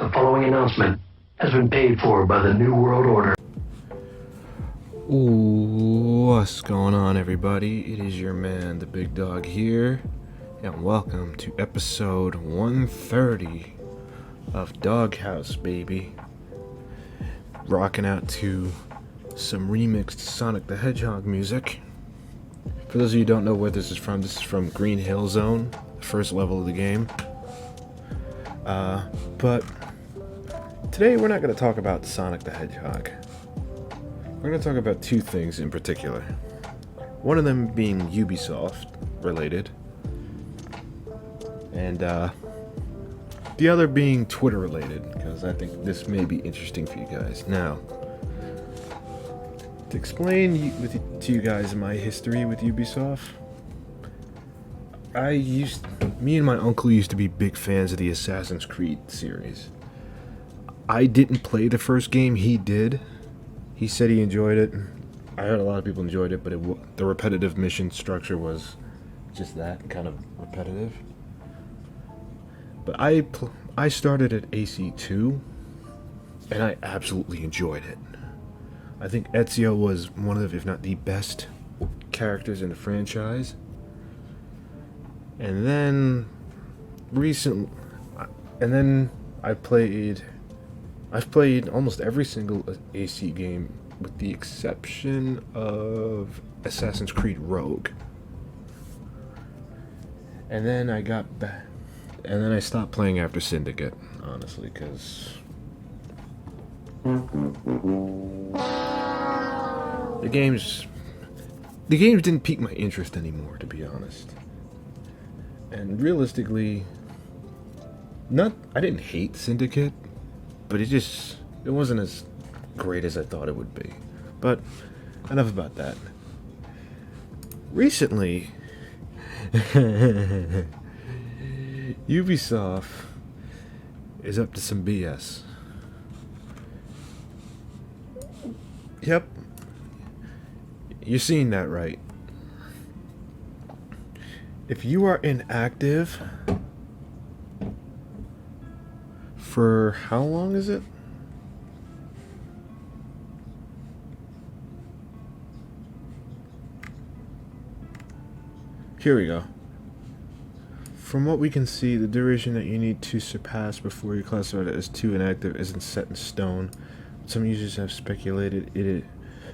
The following announcement has been paid for by the New World Order. Ooh, what's going on, everybody? It is your man, the Big Dog here, and welcome to episode 130 of Doghouse, baby. Rocking out to some remixed Sonic the Hedgehog music. For those of you who don't know where this is from Green Hill Zone, the first level of the game. But today we're not going to talk about Sonic the Hedgehog. We're going to talk about two things in particular. One of them being Ubisoft related, and the other being Twitter related, because I think this may be interesting for you guys. Now, to explain to you guys my history with Ubisoft, me and my uncle used to be big fans of the Assassin's Creed series. I didn't play the first game, he did. He said he enjoyed it. I heard a lot of people enjoyed it, but the repetitive mission structure was just that, kind of repetitive. But I started at AC2, and I absolutely enjoyed it. I think Ezio was one of, if not the best characters in the franchise. And then I've played almost every single AC game with the exception of Assassin's Creed Rogue. And then I got back, and then I stopped playing after Syndicate, honestly, because the games didn't pique my interest anymore, to be honest. And realistically, I didn't hate Syndicate, but it wasn't as great as I thought it would be. But enough about that. Recently, Ubisoft is up to some BS. Yep. You're seeing that right. If you are inactive for how long is it? Here we go. From what we can see, the duration that you need to surpass before you're classified as too inactive isn't set in stone. Some users have speculated it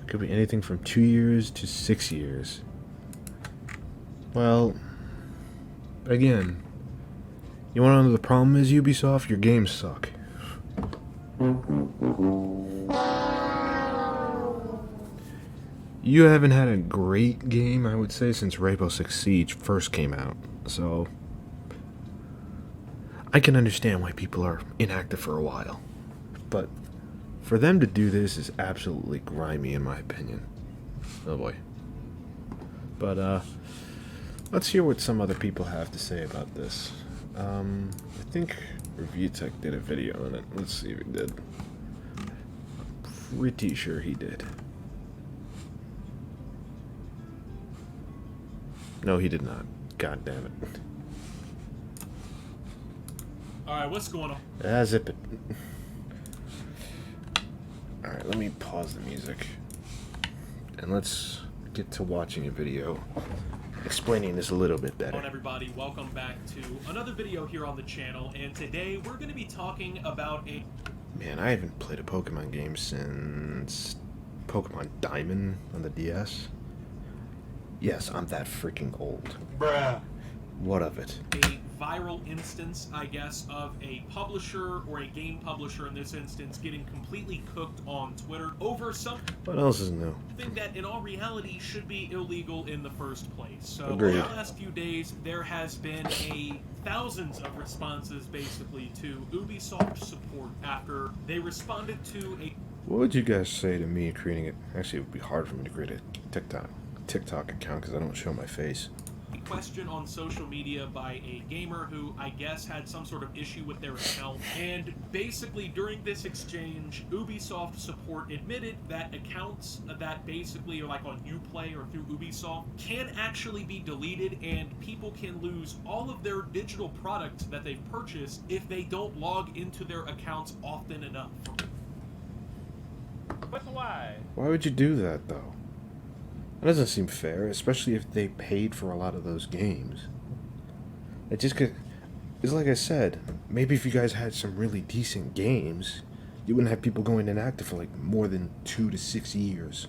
could be anything from 2 years to 6 years. Well, again, you want to know the problem is, Ubisoft? Your games suck. You haven't had a great game, I would say, since Rainbow Six Siege first came out. So, I can understand why people are inactive for a while. But for them to do this is absolutely grimy, in my opinion. Oh boy. But, let's hear what some other people have to say about this. I think Review Tech did a video on it. Let's see if he did. Pretty sure he did. No, he did not. God damn it. Alright, what's going on? Zip it. Alright, let me pause the music. And let's get to watching a video explaining this a little bit better. Hello everybody, welcome back to another video here on the channel, and today we're going to be talking about a... Man, I haven't played a Pokemon game since Pokemon Diamond on the DS. Yes, I'm that freaking old. Bruh. What of it? A viral instance, I guess, of a publisher, or a game publisher in this instance, getting completely cooked on Twitter over something What else is new? that in all reality should be illegal in the first place. So Agreed. in the last few days, there has been thousands of responses basically to Ubisoft support after they responded to a... What would you guys say to me creating it? Actually, it would be hard for me to create a TikTok account because I don't show my face. question on social media by a gamer who I guess had some sort of issue with their account, and basically during this exchange, Ubisoft support admitted that accounts that basically are like on Uplay or through Ubisoft can actually be deleted, and people can lose all of their digital products that they've purchased if they don't log into their accounts often enough. But why? Why would you do that, though? That doesn't seem fair, especially if they paid for a lot of those games. It just could... It's like I said, maybe if you guys had some really decent games, you wouldn't have people going inactive for like more than 2 to 6 years.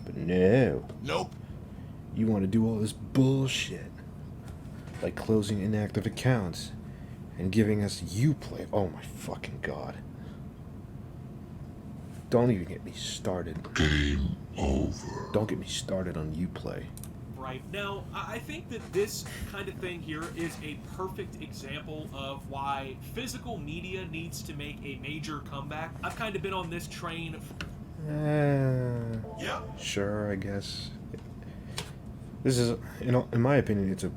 But no. Nope. You want to do all this bullshit. Like closing inactive accounts and giving us Uplay. Oh my fucking god. Don't even get me started. Game over. Don't get me started on Uplay. Right. Now, I think that this kind of thing here is a perfect example of why physical media needs to make a major comeback. I've kind of been on this train. Yeah. Sure, I guess. This is, you know, in my opinion, it's a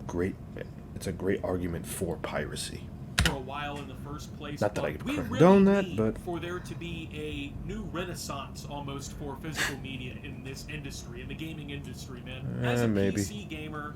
great argument for piracy. For a while in the first place. Not that but I could we condone really that, need but for there to be a new renaissance almost for physical media in this industry, in the gaming industry, man. As a maybe. PC gamer,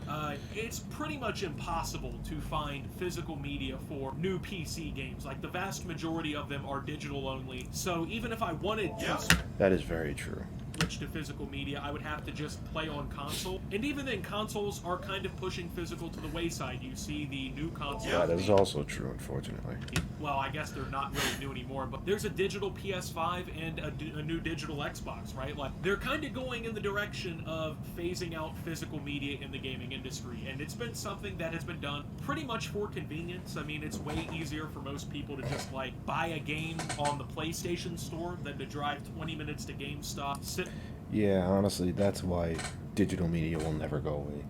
it's pretty much impossible to find physical media for new PC games. Like the vast majority of them are digital only. So even if I wanted to that is very true. switch to physical media, I would have to just play on console. And even then, consoles are kind of pushing physical to the wayside. You see the new consoles. Yeah, that is also true, unfortunately. Well, I guess they're not really new anymore, but there's a digital PS5 and a new digital Xbox, right? Like, they're kind of going in the direction of phasing out physical media in the gaming industry, and it's been something that has been done pretty much for convenience. I mean, it's way easier for most people to just, like, buy a game on the PlayStation Store than to drive 20 minutes to GameStop, sit... Yeah, honestly, that's why digital media will never go away.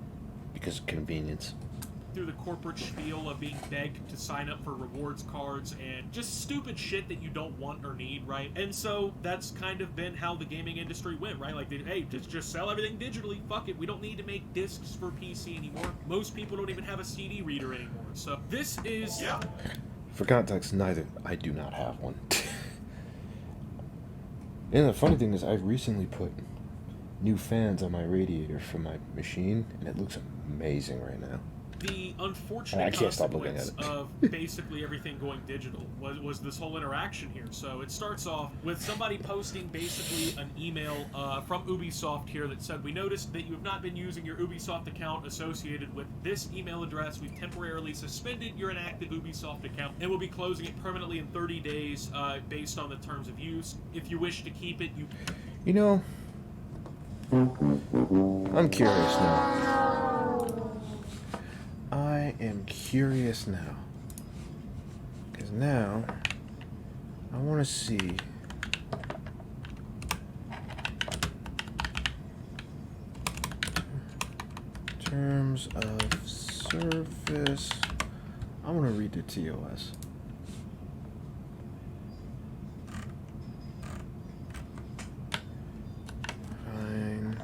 Because of convenience. Through the corporate spiel of being begged to sign up for rewards cards and just stupid shit that you don't want or need, right? And so that's kind of been how the gaming industry went, right? Like, hey, just sell everything digitally. Fuck it. We don't need to make discs for PC anymore. Most people don't even have a CD reader anymore. So this is... Yeah. For context, I do not have one. And the funny thing is, I've recently put new fans on my radiator for my machine, and it looks amazing right now. The unfortunate I can't stop looking consequence at it. of basically everything going digital was this whole interaction here. So it starts off with somebody posting basically an email from Ubisoft here that said, "We noticed that you have not been using your Ubisoft account associated with this email address. We've temporarily suspended your inactive Ubisoft account and will be closing it permanently in 30 days based on the terms of use. If you wish to keep it, you..." You know, I'm curious now. I am curious now. Because now, I want to see... Terms of service... I want to read the TOS. Fine.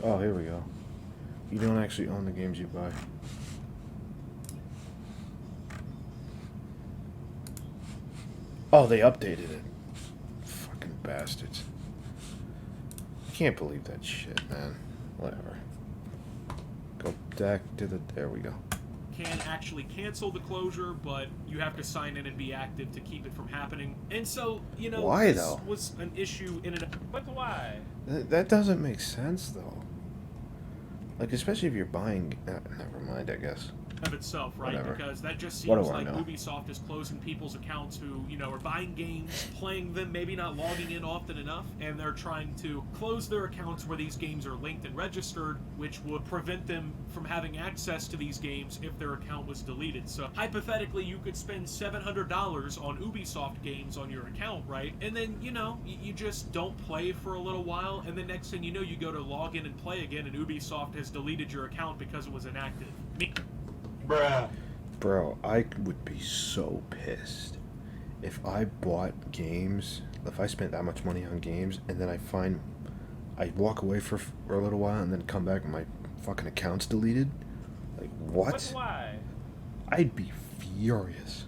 Oh, here we go. You don't actually own the games you buy. Oh, they updated it. Fucking bastards. I can't believe that shit, man. Whatever. Go back to the... There we go. Can actually cancel the closure, but you have to sign in and be active to keep it from happening. And so, you know, Why, this though? was an issue in and But why? That doesn't make sense, though. Like, especially if you're buying... never mind, I guess. of itself, right? Whatever. Because that just What do seems I like know? Ubisoft is closing people's accounts who, you know, are buying games, playing them, maybe not logging in often enough, and they're trying to close their accounts where these games are linked and registered, which would prevent them from having access to these games if their account was deleted. So hypothetically, you could spend $700 on Ubisoft games on your account, right? And then, you know, you just don't play for a little while, and the next thing you know, you go to log in and play again, and Ubisoft has deleted your account because it was inactive. Bruh. Bro, I would be so pissed if I bought games, if I spent that much money on games, and then I walk away for a little while and then come back and my fucking account's deleted, like, what? But why? I'd be furious.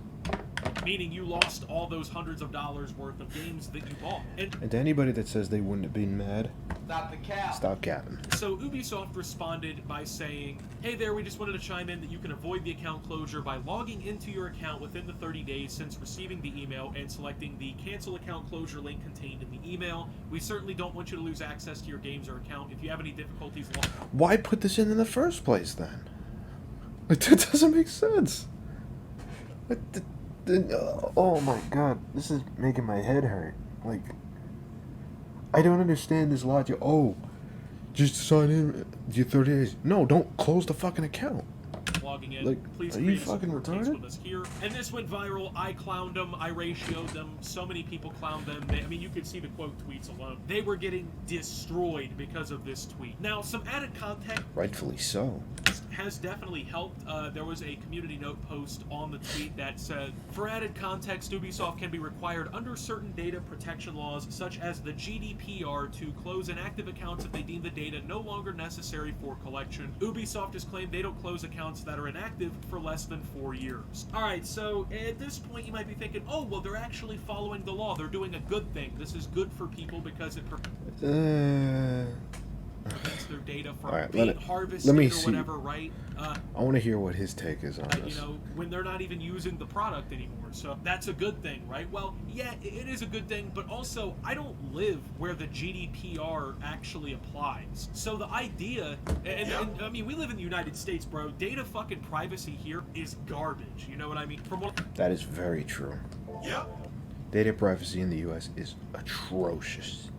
Meaning you lost all those hundreds of dollars worth of games that you bought. And to anybody that says they wouldn't have been mad, Stop the cap. stop capping. So Ubisoft responded by saying, hey there, we just wanted to chime in that you can avoid the account closure by logging into your account within the 30 days since receiving the email and selecting the cancel account closure link contained in the email. We certainly don't want you to lose access to your games or account. If you have any difficulties... Why put this in the first place, then? Like, that doesn't make sense. Oh my god, this is making my head hurt. Like, I don't understand this logic. Oh, just sign in your 30 days. No, don't close the fucking account. Logging in. Like, Please are you create a fucking support case retarded? with us here. And this went viral. I clowned them. I ratioed them. So many people clowned them. I mean, you could see the quote tweets alone. They were getting destroyed because of this tweet. Now, some added context Rightfully so. has definitely helped. There was a community note post on the tweet that said, for added context, Ubisoft can be required under certain data protection laws, such as the GDPR, to close inactive accounts if they deem the data no longer necessary for collection. Ubisoft has claimed they don't close accounts that are inactive for less than 4 years. Alright, so at this point you might be thinking, oh, well, they're actually following the law. They're doing a good thing. This is good for people because it prevents their data from Alright, being harvested let me or see. whatever, right? I want to hear what his take is on You this. know, when they're not even using the product anymore. So that's a good thing, right? Well, yeah, it is a good thing, but also I don't live where the GDPR actually applies. So the idea, and I mean, we live in the United States, bro. Data fucking privacy here is garbage. You know what I mean? From what That is very true. Yep. Data privacy in the U.S. is atrocious.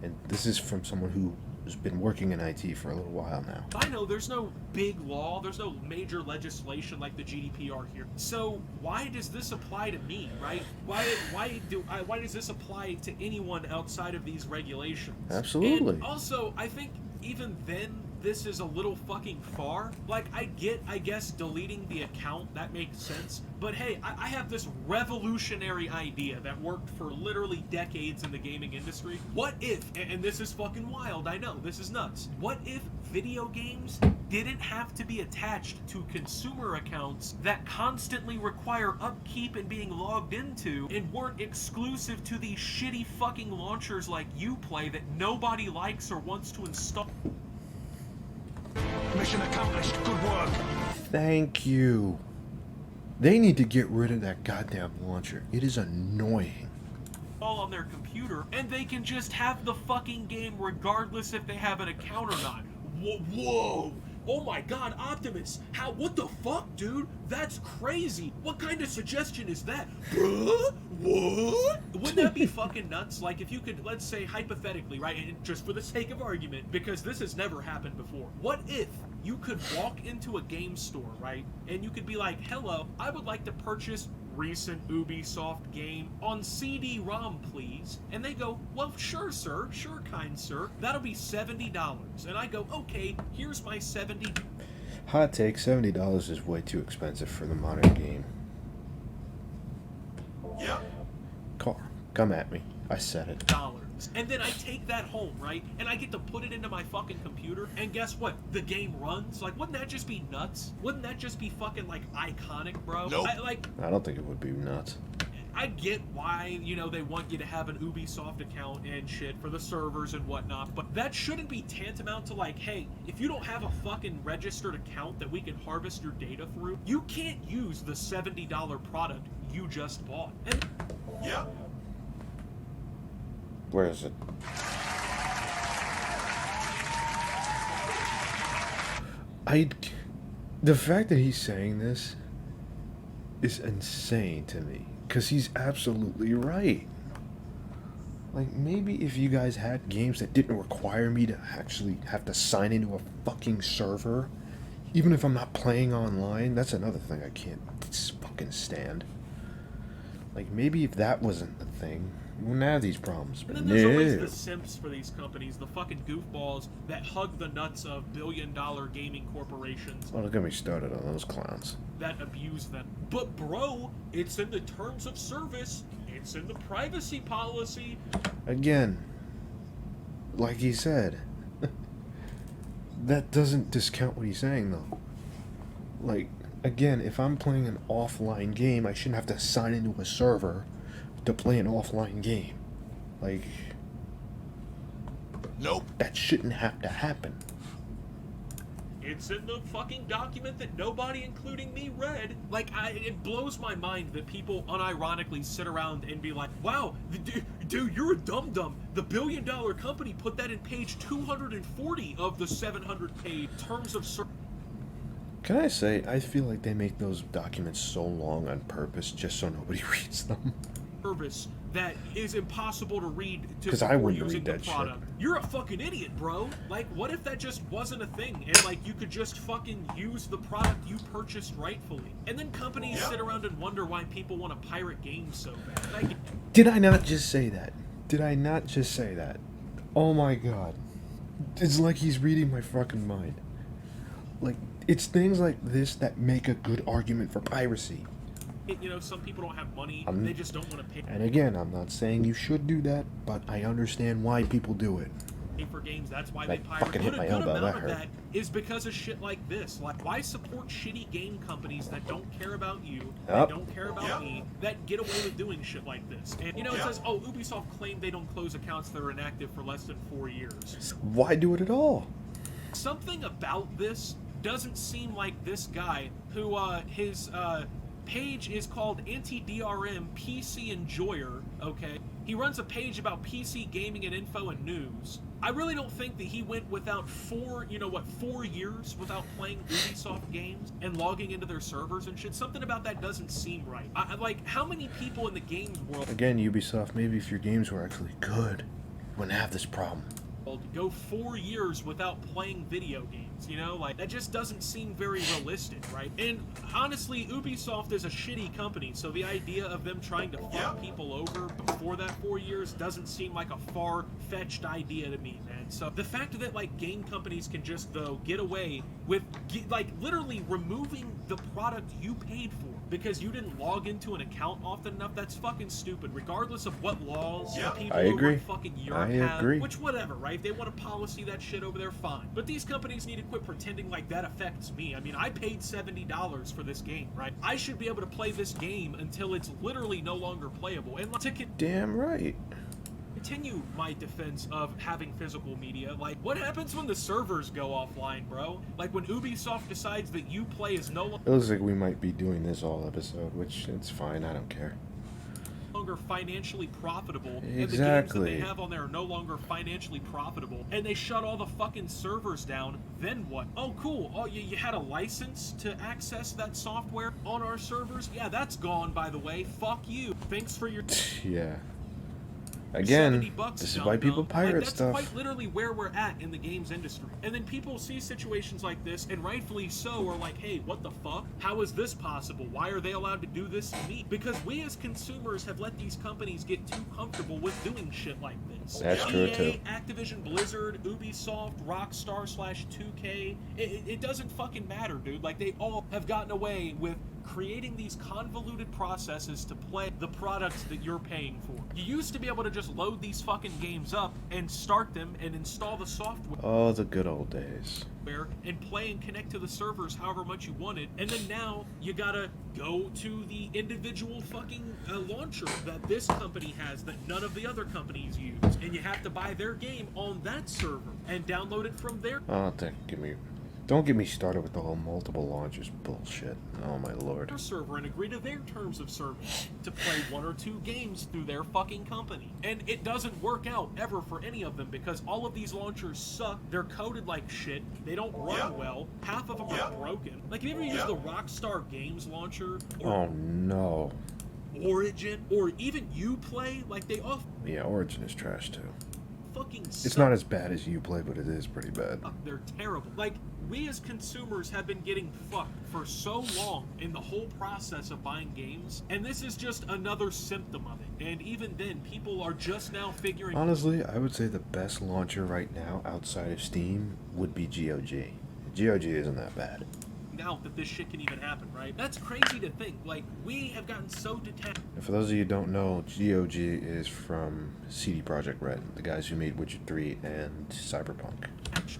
And this is from someone who has been working in IT for a little while now. I know there's no big law, there's no major legislation like the GDPR here. So why does this apply to me, right? Why does this apply to anyone outside of these regulations? Absolutely. And also, I think even then, this is a little fucking far. Like, I guess, deleting the account, that makes sense. But hey, I have this revolutionary idea that worked for literally decades in the gaming industry. What if, and this is fucking wild, I know, this is nuts. What if video games didn't have to be attached to consumer accounts that constantly require upkeep and being logged into, and weren't exclusive to these shitty fucking launchers like Uplay that nobody likes or wants to install? Mission accomplished. Good work. Thank you. They need to get rid of that goddamn launcher. It is annoying. All on their computer, and they can just have the fucking game regardless if they have an account or not. Whoa! Oh my god, Optimus! What the fuck, dude? That's crazy! What kind of suggestion is that? Bruh? What? Wouldn't that be fucking nuts? Like, if you could, let's say, hypothetically, right, and just for the sake of argument, because this has never happened before, what if you could walk into a game store, right, and you could be like, hello, I would like to purchase recent Ubisoft game on CD-ROM, please. And they go, well, sure, sir. Sure, kind sir. That'll be $70. And I go, okay, here's my $70. Hot take, $70 is way too expensive for the modern game. Yep. Come at me. I said it. And then I take that home, right? And I get to put it into my fucking computer, and guess what? The game runs. Like, wouldn't that just be nuts? Wouldn't that just be fucking, like, iconic, bro? Nope. I don't think it would be nuts. I get why, you know, they want you to have an Ubisoft account and shit for the servers and whatnot, but that shouldn't be tantamount to like, hey, if you don't have a fucking registered account that we can harvest your data through, you can't use the $70 product you just bought. And Yep. Where is it? The fact that he's saying this is insane to me, because he's absolutely right. Like, maybe if you guys had games that didn't require me to actually have to sign into a fucking server, even if I'm not playing online, that's another thing I can't fucking stand. Like, maybe if that wasn't the thing, we wouldn't have these problems. And But then there's always no. the simps for these companies, the fucking goofballs that hug the nuts of billion-dollar gaming corporations Well, don't get me started on those clowns. that abuse them. But bro, it's in the terms of service, it's in the privacy policy. Again, like he said, that doesn't discount what he's saying, though. Like, again, if I'm playing an offline game, I shouldn't have to sign into a server to play an offline game. Like, Nope. that shouldn't have to happen. It's in the fucking document that nobody, including me, read. Like, it blows my mind that people unironically sit around and be like, wow, dude, you're a dum-dum. The billion-dollar company put that in page 240 of the 700-page terms of service. Can I say, I feel like they make those documents so long on purpose just so nobody reads them. That is impossible to read Because I wouldn't read that shit. You're a fucking idiot, bro. Like, what if that just wasn't a thing and like you could just fucking use the product you purchased rightfully? And then companies sit around and wonder why people want to pirate games so bad. Like, Did I not just say that? Did I not just say that? Oh my god. It's like he's reading my fucking mind. Like, it's things like this that make a good argument for piracy. you know, some people don't have money. They just don't want to pay And again, I'm not saying you should do that, but I understand why people do it. for games. That's why Like, they pirate. fucking hit But my a good elbow, amount that of hurt. that is because of shit like this. Like, why support shitty game companies that don't care about you, that Yep. don't care about me, that get away with doing shit like this? And, you know, it says, oh, Ubisoft claimed they don't close accounts that are inactive for less than 4 years. Why do it at all? Something about this doesn't seem like this guy, who, his, page is called Anti-DRM PC Enjoyer, okay? He runs a page about PC gaming and info and news. I really don't think that he went without 4 years without playing Ubisoft games and logging into their servers and shit. Something about that doesn't seem right. Like, how many people in the games world Again, Ubisoft, maybe if your games were actually good, you wouldn't have this problem. go 4 years without playing video games, you know? Like, that just doesn't seem very realistic, right? And honestly, Ubisoft is a shitty company, so the idea of them trying to fuck people over before that 4 years doesn't seem like a far-fetched idea to me, man. So the fact that, like, game companies can just, though, get away with, like, literally removing the product you paid for because you didn't log into an account often enough, that's fucking stupid, regardless of what laws people I agree. over in fucking Europe I have, agree. which whatever, right? If they want to policy that shit over there, fine. But these companies need to quit pretending like that affects me. I mean, I paid $70 for this game, right? I should be able to play this game until it's literally no longer playable. And to Damn right. continue my defense of having physical media, like, what happens when the servers go offline, bro? Like, when Ubisoft decides that Uplay is no It looks like we might be doing this all episode, which it's fine, I don't care. longer financially profitable, and the games that Exactly. they have on there are no longer financially profitable, and they shut all the fucking servers down, then what? Oh, cool. Oh, you had a license to access that software on our servers? Yeah, that's gone, by the way. Fuck you. Thanks for your... Yeah. Again, $70, this is dumb why people dumb. pirate Like, that's stuff. quite literally where we're at in the games industry. And then people see situations like this, and rightfully so, are like, hey, what the fuck? How is this possible? Why are they allowed to do this to me? Because we as consumers have let these companies get too comfortable with doing shit like this. That's true, EA, too. Activision Blizzard, Ubisoft, Rockstar/2K, it doesn't fucking matter, dude. Like, they all have gotten away with creating these convoluted processes to play the products that you're paying for. You used to be able to just load these fucking games up and start them and install the software Oh, the good old days. and play and connect to the servers however much you wanted, and then now you gotta go to the individual fucking launcher that this company has that none of the other companies use, and you have to buy their game on that server and download it from their Oh, don't get me started with the whole multiple launchers bullshit. Oh my lord. server and agree to their terms of service to play 1 or 2 games through their fucking company. And it doesn't work out ever for any of them because all of these launchers suck. They're coded like shit. They don't run well. Half of them are broken. Like, have you ever used the Rockstar Games launcher or Oh no. Origin or even Uplay? Like, they offer Yeah, Origin is trash too. fucking suck. It's not as bad as Uplay, but it is pretty bad. They're terrible. Like, we as consumers have been getting fucked for so long in the whole process of buying games, and this is just another symptom of it. And even then, people are just now figuring... Honestly, I would say the best launcher right now outside of Steam would be GOG. GOG isn't that bad. Now that this shit can even happen, right? That's crazy to think. Like, we have gotten so detached. And for those of you who don't know, GOG is from CD Projekt Red, the guys who made Witcher 3 and Cyberpunk.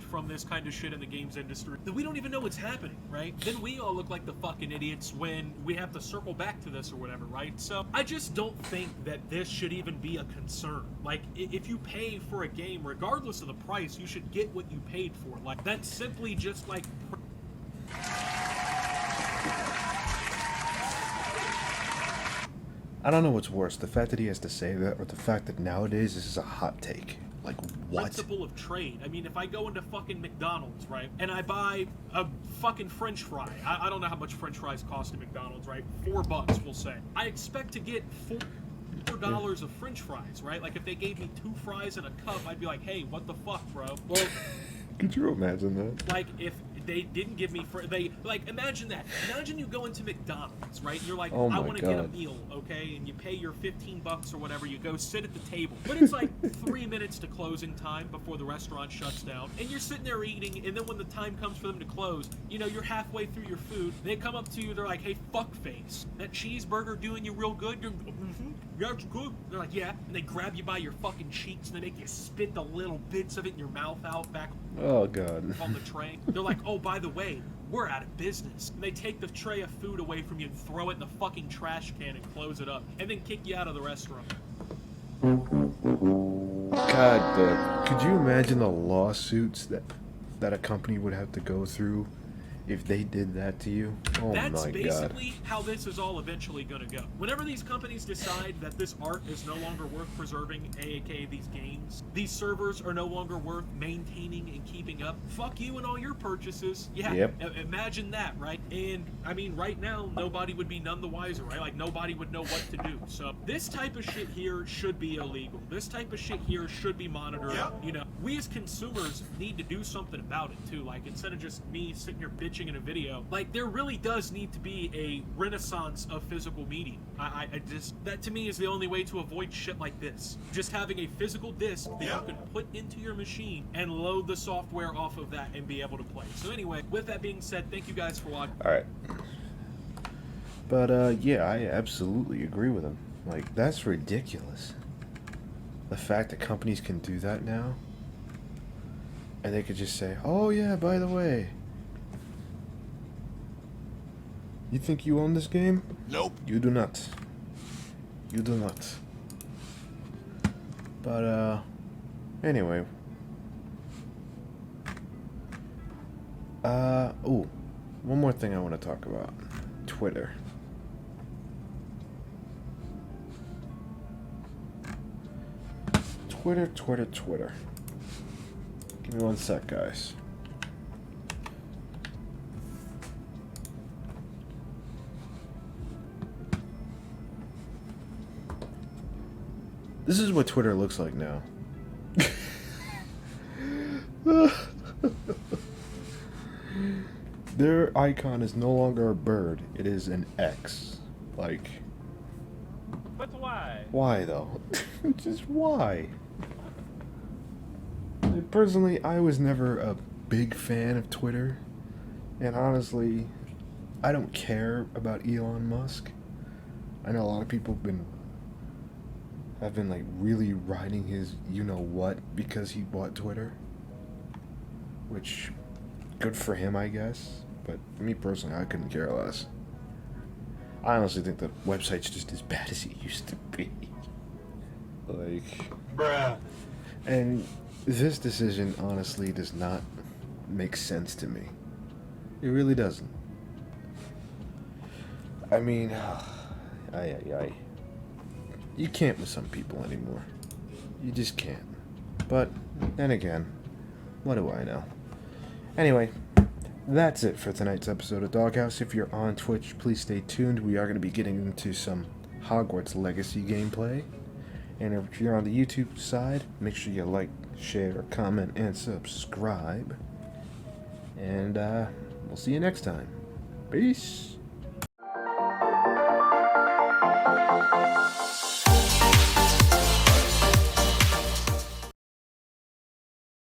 From this kind of shit in the games industry that we don't even know what's happening, right? Then we all look like the fucking idiots when we have to circle back to this or whatever, right? So I just don't think that this should even be a concern. Like, if you pay for a game, regardless of the price, you should get what you paid for. Like, that's simply just like... I don't know what's worse, the fact that he has to say that, or the fact that nowadays this is a hot take. Like, what? Principle of trade. I mean, if I go into fucking McDonald's, right, and I buy a fucking French fry, I don't know how much French fries cost at McDonald's, right? $4, we'll say. I expect to get $4 of French fries, right? Like, if they gave me 2 fries and a cup, I'd be like, hey, what the fuck, bro? Well, could you imagine that? like, if they didn't give me imagine that. Imagine you go into McDonald's, right? You're like, Oh I my want to get a God. meal, okay? And you pay your $15 or whatever. You go sit at the table, but it's like 3 minutes to closing time before the restaurant shuts down, and you're sitting there eating. And then when the time comes for them to close, you know, you're halfway through your food. They come up to you. They're like, "Hey, fuckface, that cheeseburger doing you real good?" You're, yeah, it's good. They're like, "Yeah," and they grab you by your fucking cheeks and they make you spit the little bits of it in your mouth out back Oh, God. on the tray. They're like, "Oh, by the way, we're out of business." And they take the tray of food away from you and throw it in the fucking trash can and close it up, and then kick you out of the restaurant. God, could you imagine the lawsuits that a company would have to go through if they did that to you? Oh That's my God. basically how this is all eventually going to go. Whenever these companies decide that this art is no longer worth preserving, aka these games, these servers are no longer worth maintaining and keeping up, fuck you and all your purchases. Yeah, Yep. Imagine that, right? And, I mean, right now, nobody would be none the wiser, right? Like, nobody would know what to do. So, this type of shit here should be illegal. This type of shit here should be monitored. Yep. You know, we as consumers need to do something about it, too. Like, instead of just me sitting here bitching in a video, like, there really does need to be a renaissance of physical media. I just, that to me is the only way to avoid shit like this. Just having a physical disc that Yeah. you can put into your machine and load the software off of that and be able to play. So anyway, with that being said, thank you guys for watching. Alright. But, yeah, I absolutely agree with him. Like, that's ridiculous. The fact that companies can do that now, and they could just say, "Oh, yeah, by the way, you think you own this game? Nope. You do not. You do not." But, anyway. Ooh. One more thing I want to talk about. Twitter. Twitter. Give me one sec, guys. This is what Twitter looks like now. Their icon is no longer a bird, it is an X. Like, But why? why though? Just why? Personally, I was never a big fan of Twitter. And honestly, I don't care about Elon Musk. I know a lot of people have been like really riding his you-know-what because he bought Twitter. Which, good for him, I guess. But me personally, I couldn't care less. I honestly think the website's just as bad as it used to be. Like... Bruh. And this decision, honestly, does not make sense to me. It really doesn't. I mean, you can't with some people anymore. You just can't. But, then again, what do I know? Anyway, that's it for tonight's episode of Doghouse. If you're on Twitch, please stay tuned. We are going to be getting into some Hogwarts Legacy gameplay. And if you're on the YouTube side, make sure you like, share, comment, and subscribe. And we'll see you next time. Peace.